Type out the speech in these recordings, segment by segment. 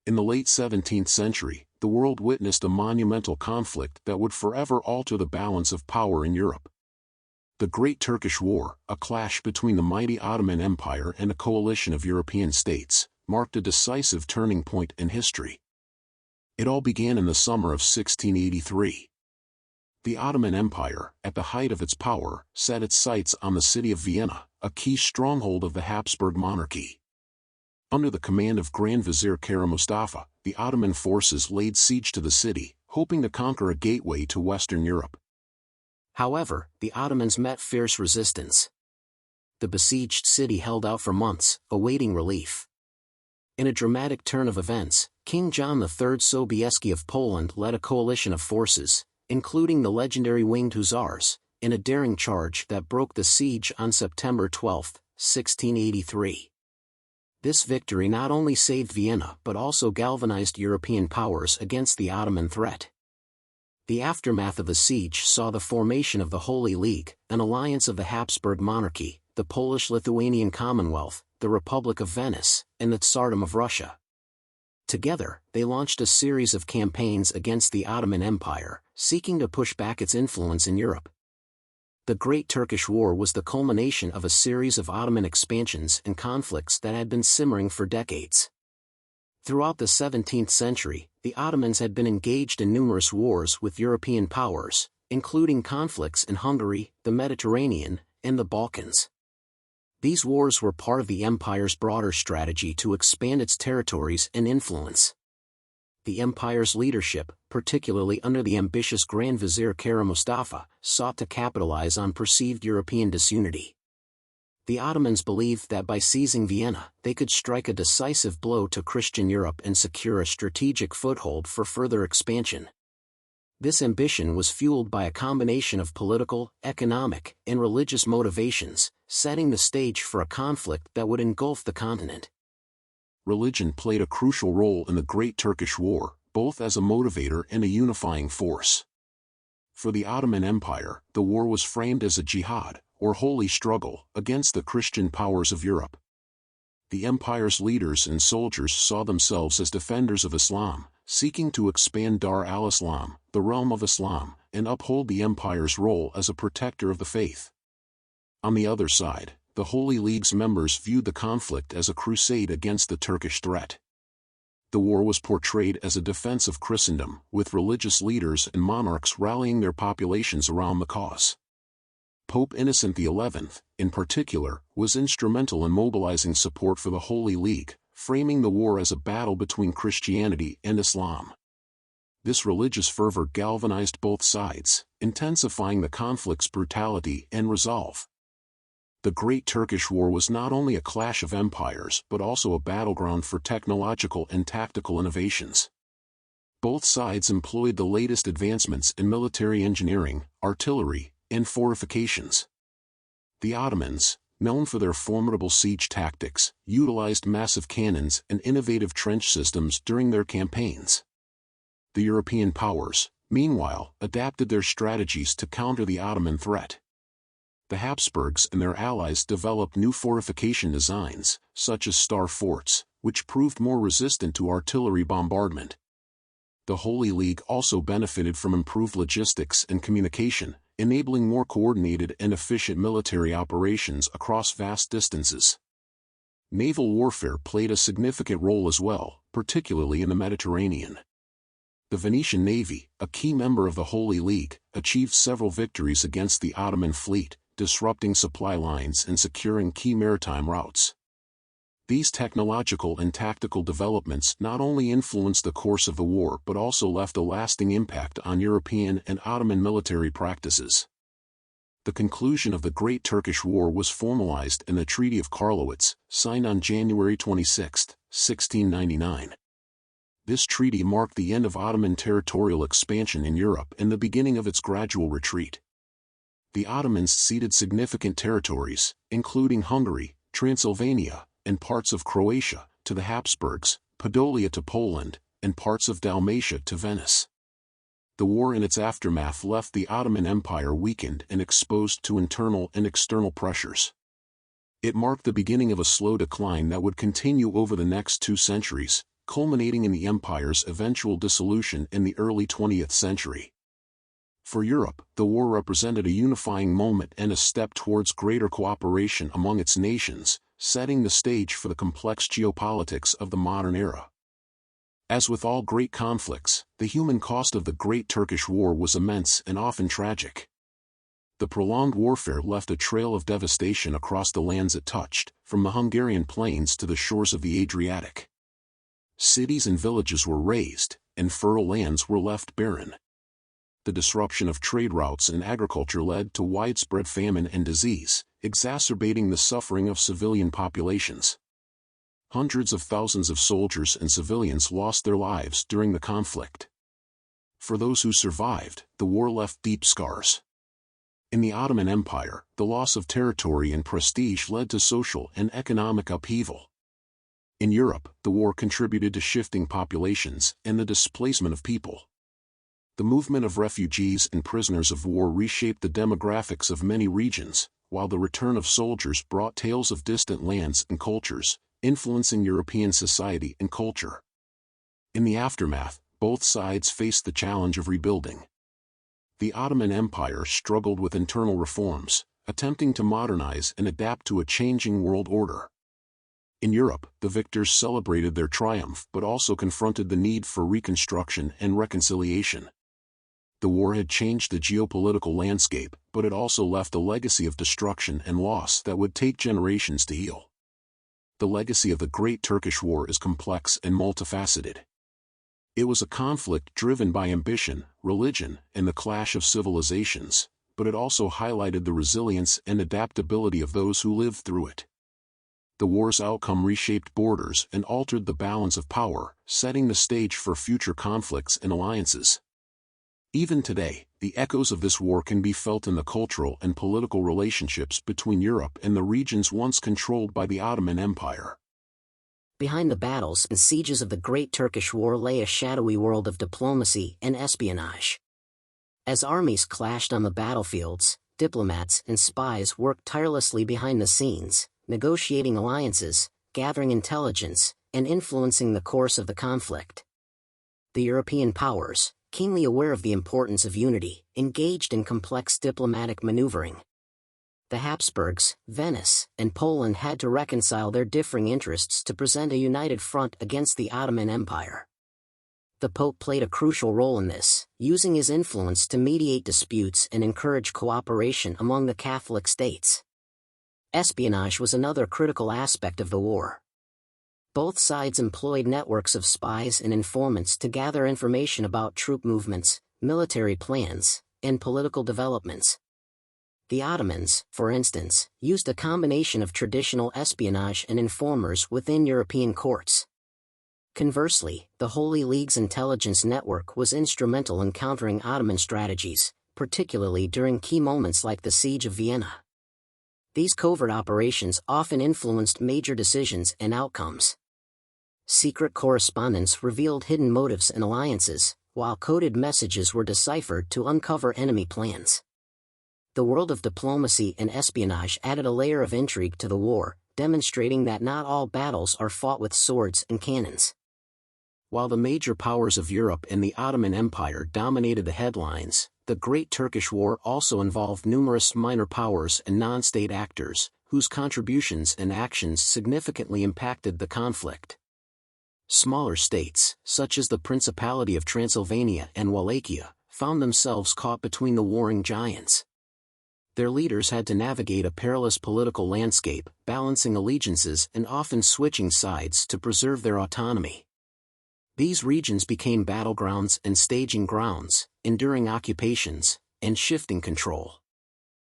In the late 17th century, the world witnessed a monumental conflict that would forever alter the balance of power in Europe. The Great Turkish War, a clash between the mighty Ottoman Empire and a coalition of European states, marked a decisive turning point in history. It all began in the summer of 1683. The Ottoman Empire, at the height of its power, set its sights on the city of Vienna, a key stronghold of the Habsburg monarchy. Under the command of Grand Vizier Kara Mustafa, the Ottoman forces laid siege to the city, hoping to conquer a gateway to Western Europe. However, the Ottomans met fierce resistance. The besieged city held out for months, awaiting relief. In a dramatic turn of events, King John III Sobieski of Poland led a coalition of forces, including the legendary Winged Hussars, in a daring charge that broke the siege on September 12, 1683. This victory not only saved Vienna but also galvanized European powers against the Ottoman threat. The aftermath of the siege saw the formation of the Holy League, an alliance of the Habsburg monarchy, the Polish-Lithuanian Commonwealth, the Republic of Venice, and the Tsardom of Russia. Together, they launched a series of campaigns against the Ottoman Empire, seeking to push back its influence in Europe. The Great Turkish War was the culmination of a series of Ottoman expansions and conflicts that had been simmering for decades. Throughout the 17th century, the Ottomans had been engaged in numerous wars with European powers, including conflicts in Hungary, the Mediterranean, and the Balkans. These wars were part of the empire's broader strategy to expand its territories and influence. The empire's leadership, particularly under the ambitious Grand Vizier Kara Mustafa, sought to capitalize on perceived European disunity. The Ottomans believed that by seizing Vienna, they could strike a decisive blow to Christian Europe and secure a strategic foothold for further expansion. This ambition was fueled by a combination of political, economic, and religious motivations, setting the stage for a conflict that would engulf the continent. Religion played a crucial role in the Great Turkish War, both as a motivator and a unifying force. For the Ottoman Empire, the war was framed as a jihad, or holy struggle, against the Christian powers of Europe. The empire's leaders and soldiers saw themselves as defenders of Islam, seeking to expand Dar al-Islam, the realm of Islam, and uphold the empire's role as a protector of the faith. On the other side, the Holy League's members viewed the conflict as a crusade against the Turkish threat. The war was portrayed as a defense of Christendom, with religious leaders and monarchs rallying their populations around the cause. Pope Innocent XI, in particular, was instrumental in mobilizing support for the Holy League, framing the war as a battle between Christianity and Islam. This religious fervor galvanized both sides, intensifying the conflict's brutality and resolve. The Great Turkish War was not only a clash of empires but also a battleground for technological and tactical innovations. Both sides employed the latest advancements in military engineering, artillery, and fortifications. The Ottomans, known for their formidable siege tactics, utilized massive cannons and innovative trench systems during their campaigns. The European powers, meanwhile, adapted their strategies to counter the Ottoman threat. The Habsburgs and their allies developed new fortification designs, such as star forts, which proved more resistant to artillery bombardment. The Holy League also benefited from improved logistics and communication, enabling more coordinated and efficient military operations across vast distances. Naval warfare played a significant role as well, particularly in the Mediterranean. The Venetian Navy, a key member of the Holy League, achieved several victories against the Ottoman fleet, disrupting supply lines and securing key maritime routes. These technological and tactical developments not only influenced the course of the war but also left a lasting impact on European and Ottoman military practices. The conclusion of the Great Turkish War was formalized in the Treaty of Karlowitz, signed on January 26, 1699. This treaty marked the end of Ottoman territorial expansion in Europe and the beginning of its gradual retreat. The Ottomans ceded significant territories, including Hungary, Transylvania, and parts of Croatia, to the Habsburgs, Podolia to Poland, and parts of Dalmatia to Venice. The war and its aftermath left the Ottoman Empire weakened and exposed to internal and external pressures. It marked the beginning of a slow decline that would continue over the next 2 centuries, culminating in the empire's eventual dissolution in the early 20th century. For Europe, the war represented a unifying moment and a step towards greater cooperation among its nations, setting the stage for the complex geopolitics of the modern era. As with all great conflicts, the human cost of the Great Turkish War was immense and often tragic. The prolonged warfare left a trail of devastation across the lands it touched, from the Hungarian plains to the shores of the Adriatic. Cities and villages were razed, and fertile lands were left barren. The disruption of trade routes and agriculture led to widespread famine and disease, exacerbating the suffering of civilian populations. Hundreds of thousands of soldiers and civilians lost their lives during the conflict. For those who survived, the war left deep scars. In the Ottoman Empire, the loss of territory and prestige led to social and economic upheaval. In Europe, the war contributed to shifting populations and the displacement of people. The movement of refugees and prisoners of war reshaped the demographics of many regions, while the return of soldiers brought tales of distant lands and cultures, influencing European society and culture. In the aftermath, both sides faced the challenge of rebuilding. The Ottoman Empire struggled with internal reforms, attempting to modernize and adapt to a changing world order. In Europe, the victors celebrated their triumph but also confronted the need for reconstruction and reconciliation. The war had changed the geopolitical landscape, but it also left a legacy of destruction and loss that would take generations to heal. The legacy of the Great Turkish War is complex and multifaceted. It was a conflict driven by ambition, religion, and the clash of civilizations, but it also highlighted the resilience and adaptability of those who lived through it. The war's outcome reshaped borders and altered the balance of power, setting the stage for future conflicts and alliances. Even today, the echoes of this war can be felt in the cultural and political relationships between Europe and the regions once controlled by the Ottoman Empire. Behind the battles and sieges of the Great Turkish War lay a shadowy world of diplomacy and espionage. As armies clashed on the battlefields, diplomats and spies worked tirelessly behind the scenes, negotiating alliances, gathering intelligence, and influencing the course of the conflict. The European powers, keenly aware of the importance of unity, engaged in complex diplomatic maneuvering. The Habsburgs, Venice, and Poland had to reconcile their differing interests to present a united front against the Ottoman Empire. The Pope played a crucial role in this, using his influence to mediate disputes and encourage cooperation among the Catholic states. Espionage was another critical aspect of the war. Both sides employed networks of spies and informants to gather information about troop movements, military plans, and political developments. The Ottomans, for instance, used a combination of traditional espionage and informers within European courts. Conversely, the Holy League's intelligence network was instrumental in countering Ottoman strategies, particularly during key moments like the Siege of Vienna. These covert operations often influenced major decisions and outcomes. Secret correspondence revealed hidden motives and alliances, while coded messages were deciphered to uncover enemy plans. The world of diplomacy and espionage added a layer of intrigue to the war, demonstrating that not all battles are fought with swords and cannons. While the major powers of Europe and the Ottoman Empire dominated the headlines, the Great Turkish War also involved numerous minor powers and non-state actors, whose contributions and actions significantly impacted the conflict. Smaller states, such as the Principality of Transylvania and Wallachia, found themselves caught between the warring giants. Their leaders had to navigate a perilous political landscape, balancing allegiances and often switching sides to preserve their autonomy. These regions became battlegrounds and staging grounds, enduring occupations, and shifting control.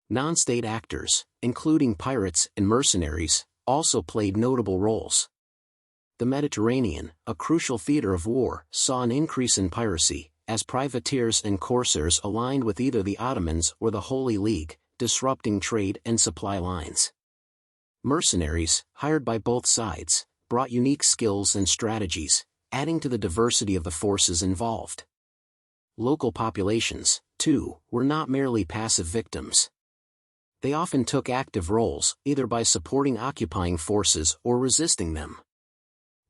Non-state actors, including pirates and mercenaries, also played notable roles. The Mediterranean, a crucial theater of war, saw an increase in piracy, as privateers and corsairs aligned with either the Ottomans or the Holy League, disrupting trade and supply lines. Mercenaries, hired by both sides, brought unique skills and strategies, adding to the diversity of the forces involved. Local populations, too, were not merely passive victims. They often took active roles, either by supporting occupying forces or resisting them.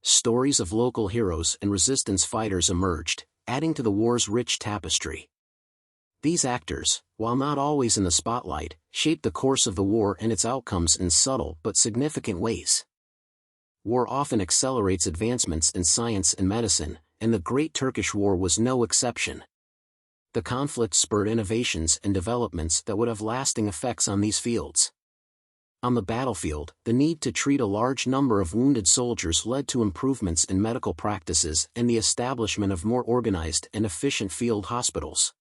Stories of local heroes and resistance fighters emerged, adding to the war's rich tapestry. These actors, while not always in the spotlight, shaped the course of the war and its outcomes in subtle but significant ways. War often accelerates advancements in science and medicine, and the Great Turkish War was no exception. The conflict spurred innovations and developments that would have lasting effects on these fields. On the battlefield, the need to treat a large number of wounded soldiers led to improvements in medical practices and the establishment of more organized and efficient field hospitals.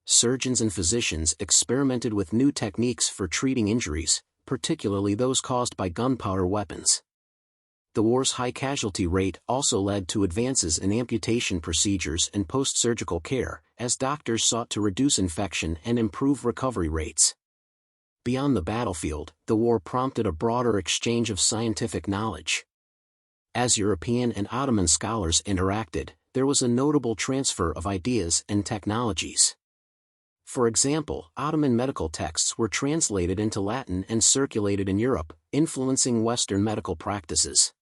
Surgeons and physicians experimented with new techniques for treating injuries, particularly those caused by gunpowder weapons. The war's high casualty rate also led to advances in amputation procedures and post-surgical care, as doctors sought to reduce infection and improve recovery rates. Beyond the battlefield, the war prompted a broader exchange of scientific knowledge. As European and Ottoman scholars interacted, there was a notable transfer of ideas and technologies. For example, Ottoman medical texts were translated into Latin and circulated in Europe, influencing Western medical practices.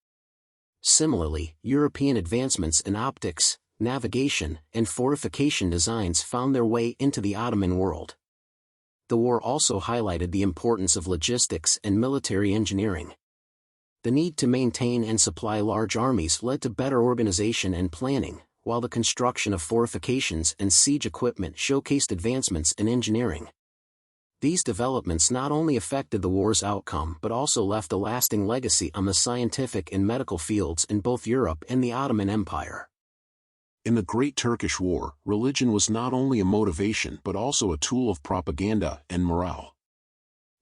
Similarly, European advancements in optics, navigation, and fortification designs found their way into the Ottoman world. The war also highlighted the importance of logistics and military engineering. The need to maintain and supply large armies led to better organization and planning, while the construction of fortifications and siege equipment showcased advancements in engineering. These developments not only affected the war's outcome but also left a lasting legacy on the scientific and medical fields in both Europe and the Ottoman Empire. In the Great Turkish War, religion was not only a motivation but also a tool of propaganda and morale.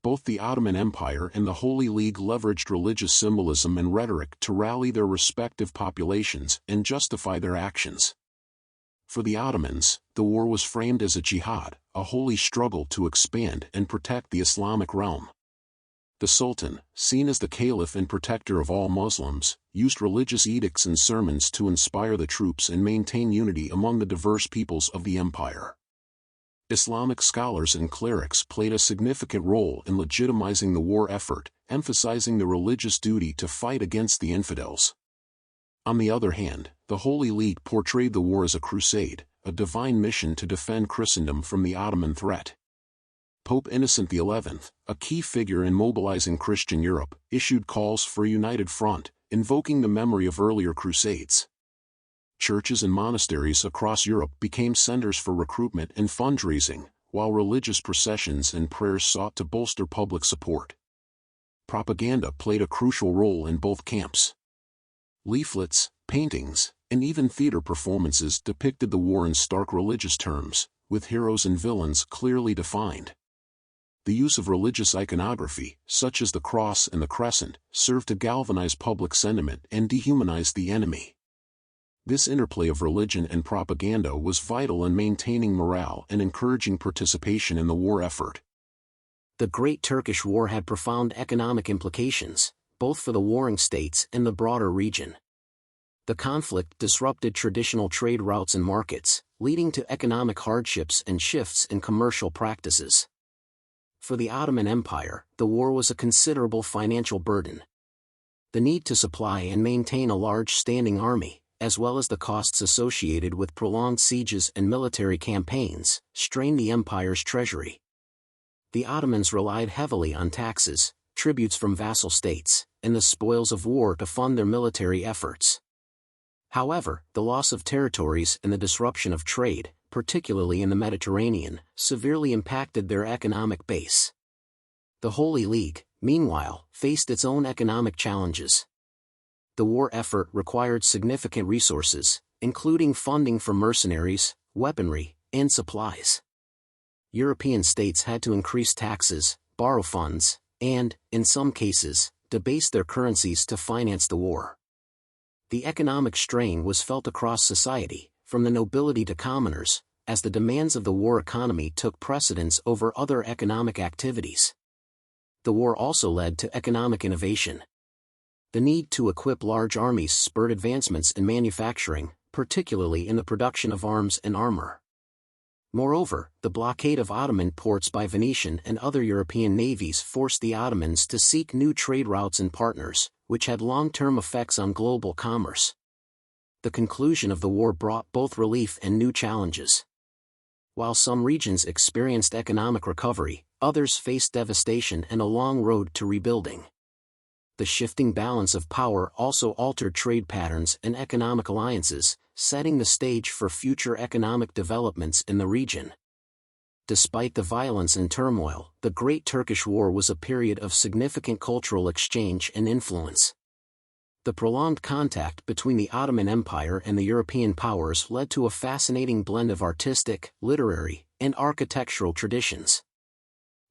Both the Ottoman Empire and the Holy League leveraged religious symbolism and rhetoric to rally their respective populations and justify their actions. For the Ottomans, the war was framed as a jihad, a holy struggle to expand and protect the Islamic realm. The Sultan, seen as the caliph and protector of all Muslims, used religious edicts and sermons to inspire the troops and maintain unity among the diverse peoples of the empire. Islamic scholars and clerics played a significant role in legitimizing the war effort, emphasizing the religious duty to fight against the infidels. On the other hand, the Holy League portrayed the war as a crusade, a divine mission to defend Christendom from the Ottoman threat. Pope Innocent XI, a key figure in mobilizing Christian Europe, issued calls for a united front, invoking the memory of earlier crusades. Churches and monasteries across Europe became centers for recruitment and fundraising, while religious processions and prayers sought to bolster public support. Propaganda played a crucial role in both camps. Leaflets, paintings, and even theater performances depicted the war in stark religious terms, with heroes and villains clearly defined. The use of religious iconography, such as the cross and the crescent, served to galvanize public sentiment and dehumanize the enemy. This interplay of religion and propaganda was vital in maintaining morale and encouraging participation in the war effort. The Great Turkish War had profound economic implications, both for the warring states and the broader region. The conflict disrupted traditional trade routes and markets, leading to economic hardships and shifts in commercial practices. For the Ottoman Empire, the war was a considerable financial burden. The need to supply and maintain a large standing army, as well as the costs associated with prolonged sieges and military campaigns, strained the empire's treasury. The Ottomans relied heavily on taxes, tributes from vassal states, and the spoils of war to fund their military efforts. However, the loss of territories and the disruption of trade, particularly in the Mediterranean, severely impacted their economic base. The Holy League, meanwhile, faced its own economic challenges. The war effort required significant resources, including funding for mercenaries, weaponry, and supplies. European states had to increase taxes, borrow funds, and, in some cases, debase their currencies to finance the war. The economic strain was felt across society, from the nobility to commoners, as the demands of the war economy took precedence over other economic activities. The war also led to economic innovation. The need to equip large armies spurred advancements in manufacturing, particularly in the production of arms and armor. Moreover, the blockade of Ottoman ports by Venetian and other European navies forced the Ottomans to seek new trade routes and partners, which had long-term effects on global commerce. The conclusion of the war brought both relief and new challenges. While some regions experienced economic recovery, others faced devastation and a long road to rebuilding. The shifting balance of power also altered trade patterns and economic alliances, setting the stage for future economic developments in the region. Despite the violence and turmoil, the Great Turkish War was a period of significant cultural exchange and influence. The prolonged contact between the Ottoman Empire and the European powers led to a fascinating blend of artistic, literary, and architectural traditions.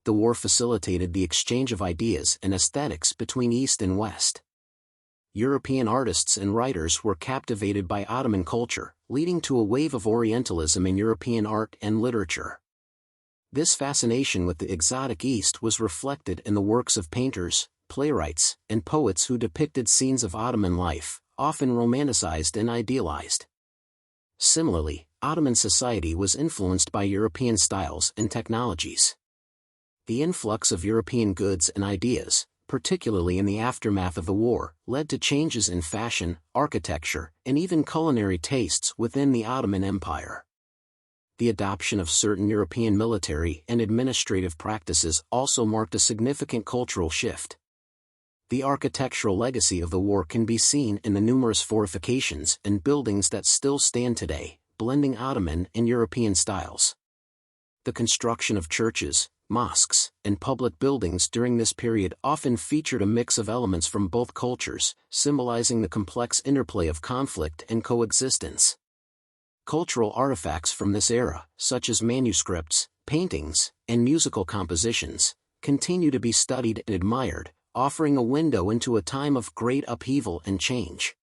The war facilitated the exchange of ideas and aesthetics between East and West. European artists and writers were captivated by Ottoman culture, leading to a wave of Orientalism in European art and literature. This fascination with the exotic East was reflected in the works of painters, playwrights, and poets who depicted scenes of Ottoman life, often romanticized and idealized. Similarly, Ottoman society was influenced by European styles and technologies. The influx of European goods and ideas, particularly in the aftermath of the war, led to changes in fashion, architecture, and even culinary tastes within the Ottoman Empire. The adoption of certain European military and administrative practices also marked a significant cultural shift. The architectural legacy of the war can be seen in the numerous fortifications and buildings that still stand today, blending Ottoman and European styles. The construction of churches, mosques, and public buildings during this period often featured a mix of elements from both cultures, symbolizing the complex interplay of conflict and coexistence. Cultural artifacts from this era, such as manuscripts, paintings, and musical compositions, continue to be studied and admired, offering a window into a time of great upheaval and change.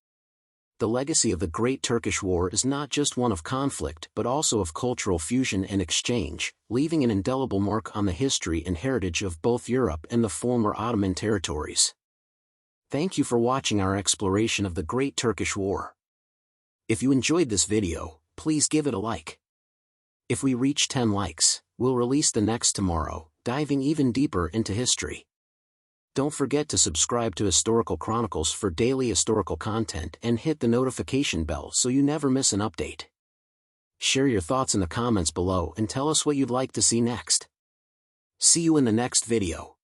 The legacy of the Great Turkish War is not just one of conflict but also of cultural fusion and exchange, leaving an indelible mark on the history and heritage of both Europe and the former Ottoman territories. Thank you for watching our exploration of the Great Turkish War. If you enjoyed this video, please give it a like. If we reach 10 likes, we'll release the next tomorrow, diving even deeper into history. Don't forget to subscribe to Historical Chronicles for daily historical content and hit the notification bell so you never miss an update. Share your thoughts in the comments below and tell us what you'd like to see next. See you in the next video.